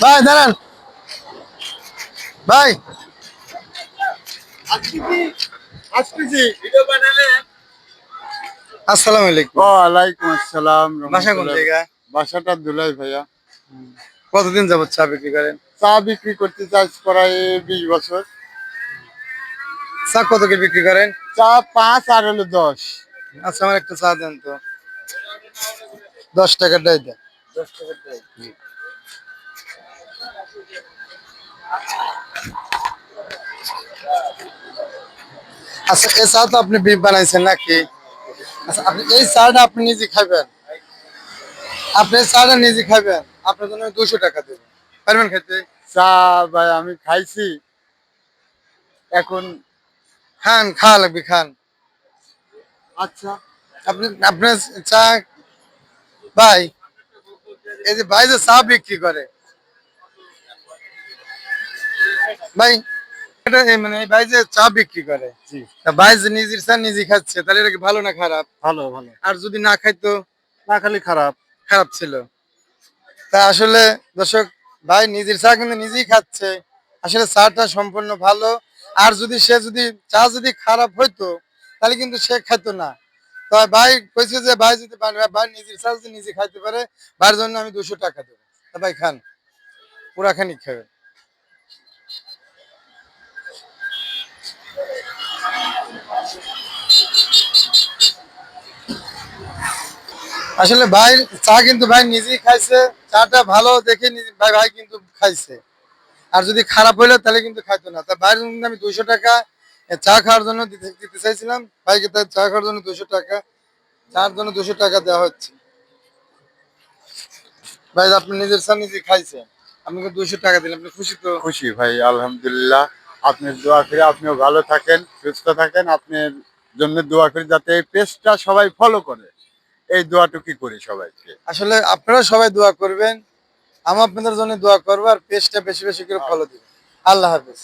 ভাই দাঁড়ান ভাই। আসসালামু আলাইকুম। ওয়ালাইকুম আসসালাম বাসা কোন রহমতুল্লাহ। জায়গায়? বাসাটা ধুলাই ভাইয়া। কতদিন যাবত চা বিক্রি করেন? চা বিক্রি করতে চাই প্রায় 20 বছর। চা কত করে বিক্রি করেন? চা 5 আর হলো 10। আচ্ছা আমার একটা চা দেন তো। 10 টাকাটাই দেন। 10 টাকাটাই। আচ্ছা এই চা তো আপনি বানাইছেন নাকি? আচ্ছা আপনি এই চাটা আপনি নিজে খাবেন? আপনি এই চাটা নিজে খাবেন? আপনার জন্য আমি 200 টাকা দেবো। পারবেন খেতে? চা ভাই আমি খাইছি এখন। খান, খাওয়া লাগবে খান। আচ্ছা আপনি আপনার চা ভাই, এই যে ভাই যে চা বিক্রি করে ভাই, এটা মানে এই ভাই যে চা বিক্রি করে, জি, তা ভাই যে নিজের চা নিজে খাচ্ছে তাহলে এটা কি ভালো না খারাপ? ভালো ভালো। আর যদি না খাইতো? না খালি খারাপ। খারাপ ছিল। তা আসলে দর্শক, ভাই নিজের চা কিন্তু নিজেই খাচ্ছে, আসলে চাটা সম্পূর্ণ ভালো। আর যদি সে যদি চা যদি খারাপ হইতো তাহলে কিন্তু সে খাইতো না। তো ভাই কইছে যে ভাই যদি ভাই নিজের চা যদি নিজে খাইতে পারে, ভাইয়ের জন্য আমি 200 টাকা দেবো। তা ভাই খান, পুরা খানি খাবেন। আসলে ভাই চা কিন্তু ভাই নিজেই খাইছে, চাটা ভালো দেখে ভাই ভাই কিন্তু খাইছে। আর যদি খারাপ হইলো তাহলে কিন্তু খাইতো না। তা ভাইয়ের জন্য আমি 200 টাকা চা খাওয়ার জন্য দিতে দিতে চাইছিলাম ভাইকে, তাই চা খাওয়ার জন্য 200 টাকা, চার জন্য 200 টাকা দেওয়া হচ্ছে। ভাই আপনি নিজের চা নিজে খাইছেন, আপনাকে 200 টাকা দিলাম, আপনি খুশি তো? খুশি ভাই আলহামদুলিল্লাহ। আপনার দোয়া করে আপনিও ভালো থাকেন, সুস্থ থাকেন। আপনার জন্য দোয়া করি যাতে এই পেজটা সবাই ফলো করে। এই দোয়াটুকুই করি সবাইকে। আসলে আপনারা সবাই দোয়া করবেন, আমি আপনাদের জন্য দোয়া করবো, আর পেজটা বেশি বেশি করে ফলো দিবেন। আল্লাহ হাফেজ।